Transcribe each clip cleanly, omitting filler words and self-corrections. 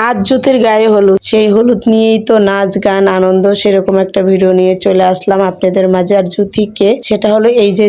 আজ জ্যোতির গায়ে হলুদ, সেই হলুদ নিয়েই তো নাচ গান আনন্দ, সেরকম একটা ভিডিও নিয়ে চলে আসলাম আপনাদের মাঝে। আর জ্যোতিকে, সেটা হলো এই যে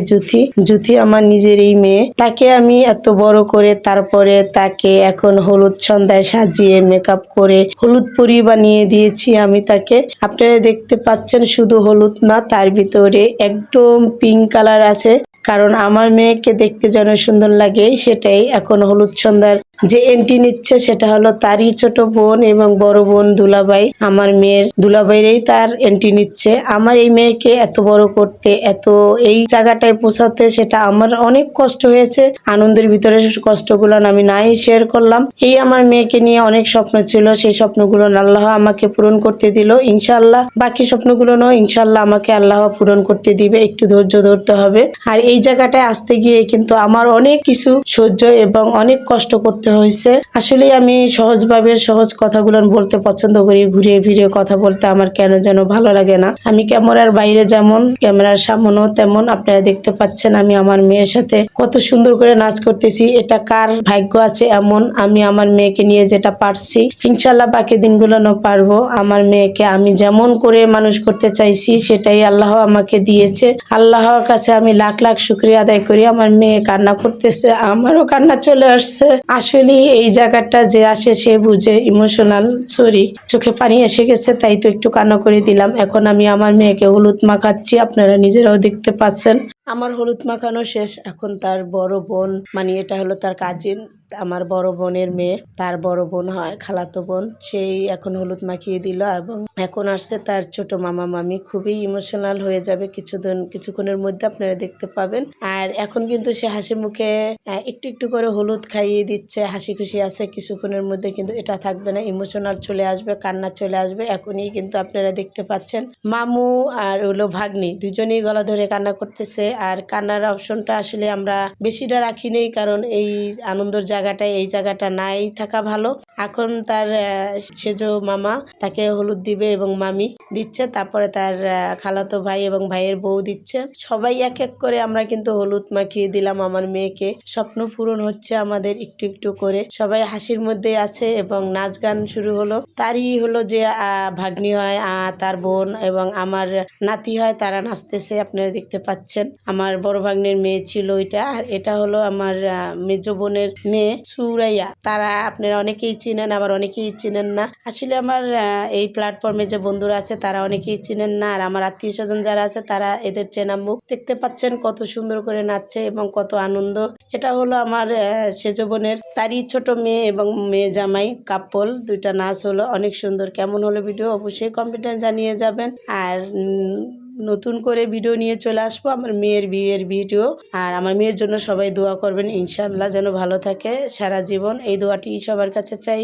জ্যোতি আমার নিজেরই মেয়ে। তাকে আমি এত বড় করে তারপরে তাকে এখন হলুদ সন্ধ্যায় সাজিয়ে মেকআপ করে হলুদ পরি বানিয়ে দিয়েছি আমি তাকে। আপনারা দেখতে পাচ্ছেন শুধু হলুদ না, তার ভিতরে একদম পিঙ্ক কালার আছে, কারণ আমার মেয়েকে দেখতে যেন সুন্দর লাগে, সেটাই এখন হলুদ সন্ধ্যার যে এন্ট্রি নিচ্ছে সেটা হলো তারই ছোট বোন এবং বড় বোন দুলাভাই। আমার মেয়ের দুলাভাইরাই তার এন্ট্রি নিচ্ছে। আমার এই মেয়েকে এত বড় করতে, এত এই জায়গাটায় পৌঁছাতে, সেটা আমার অনেক কষ্ট হয়েছে। আনন্দের ভিতরে কষ্টগুলো আমি নাই শেয়ার করলাম। এই আমার মেয়েকে নিয়ে অনেক স্বপ্ন ছিল, সেই স্বপ্নগুলো আল্লাহ আমাকে পূরণ করতে দিল ইনশাআল্লাহ। বাকি স্বপ্নগুলো নয়, ইনশাআল্লাহ আমাকে আল্লাহ পূরণ করতে দিবে, একটু ধৈর্য ধরতে হবে। আর এই জায়গাটায় আসতে গিয়ে কিন্তু আমার অনেক কিছু সহ্য এবং অনেক কষ্ট করতে হয়েছে। আসলে আমি সহজভাবে সহজ কথাগুলো বলতে পছন্দ করি, ঘুরিয়ে ফিরিয়ে কথা বলতে আমার কেন যেন ভালো লাগে না। আমি ক্যামেরার বাইরে যেমন, ক্যামেরার সামনেও তেমন। আপনারা দেখতে পাচ্ছেন আমি আমার মেয়ের সাথে কত সুন্দর করে নাচ করতেছি। এটা কার ভাগ্য আছে এমন, আমি আমার মেয়েকে নিয়ে যেটা পারছি, ইনশাল্লাহ বাকি দিনগুলো পারবো। আমার মেয়েকে আমি যেমন করে মানুষ করতে চাইছি সেটাই আল্লাহ আমাকে দিয়েছে। আল্লাহর কাছে আমি লাখ লাখ শুকরিয়া আদায় করি। আমার মেয়ে কান্না করতেছে, আমারও কান্না চলে আসছে। আসলে এই জায়গাটা যে আসে সে বুঝে, ইমোশনাল, সরি চোখে পানি এসে গেছে, তাই তো একটু কান্না করে দিলাম। এখন আমি আমার মেয়েকে হলুদ মাখাচ্ছি, আপনারা নিজেরাও দেখতে পাচ্ছেন। আমার হলুদ মাখানো শেষ। এখন তার বড় বোন, মানে এটা হলো তার কাজিন, আমার বড় বোনের মেয়ে, তার বড় বোন হয় খালাতো বোন, সেই এখন হলুদ মাখিয়ে দিল। এবং এখন আসছে তার ছোট মামা মামি। খুবই ইমোশনাল হয়ে যাবে কিছুক্ষণের মধ্যে, আপনারা দেখতে পাবেন। আর এখন কিন্তু সে হাসি মুখে একটু একটু করে হলুদ খাইয়ে দিচ্ছে, হাসি খুশি আছে। কিছুক্ষণের মধ্যে কিন্তু এটা থাকবে না, ইমোশনাল চলে আসবে, কান্না চলে আসবে। এখনই কিন্তু আপনারা দেখতে পাচ্ছেন মামু আর হলো ভাগ্নি দুজনেই গলা ধরে কান্না করতেছে। আর কান্নার অপশনটা আসলে আমরা বেশিটা রাখি নেই, কারণ এই আনন্দের জায়গাটায় এই জায়গাটা নাই থাকা ভালো। এখন তার সেজো মামা তাকে হলুদ দিবে এবং মামি দিচ্ছে, তারপরে তার খালাতো ভাই এবং ভাইয়ের বউ দিচ্ছে। সবাই এক এক করে আমরা কিন্তু হলুদ মাখিয়ে দিলাম আমার মেয়েকে। স্বপ্ন পূরণ হচ্ছে আমাদের একটু একটু করে, সবাই হাসির মধ্যে আছে এবং নাচ গান শুরু হলো। তারই হলো যে ভাগ্নি হয়, তার বোন এবং আমার নাতি হয়, তারা নাচতেছে, আপনারা দেখতে পাচ্ছেন। আমার বড় ভাগ্নের মেয়ে ছিল এটা। আর এটা হলো আমার মেজো বোনের মেয়ে সুরাইয়া। তারা আপনারা অনেকেই চিনেন, আবার অনেকেই চিনেন না। আসলে আমার এই প্ল্যাটফর্মে যে বন্ধুরা আছে তারা অনেকেই চিনেন না, আর আমার আত্মীয় স্বজন যারা আছে তারা এদের চেনা মুখ। দেখতে পাচ্ছেন কত সুন্দর করে নাচছে এবং কত আনন্দ। এটা হলো আমার সেজো বোনের, তারই ছোট মেয়ে এবং মেয়ে জামাই কাপল, দুইটা নাচ হলো অনেক সুন্দর। কেমন হলো ভিডিও অবশ্যই কমেন্টে জানিয়ে যাবেন। আর নতুন করে ভিডিও নিয়ে চলে আসবো, আমার মেয়ের বিয়ের ভিডিও। আর আমার মেয়ের জন্য সবাই দোয়া করবেন, ইনশাআল্লাহ যেন ভালো থাকে সারা জীবন, এই দোয়াটি সবার কাছে চাই।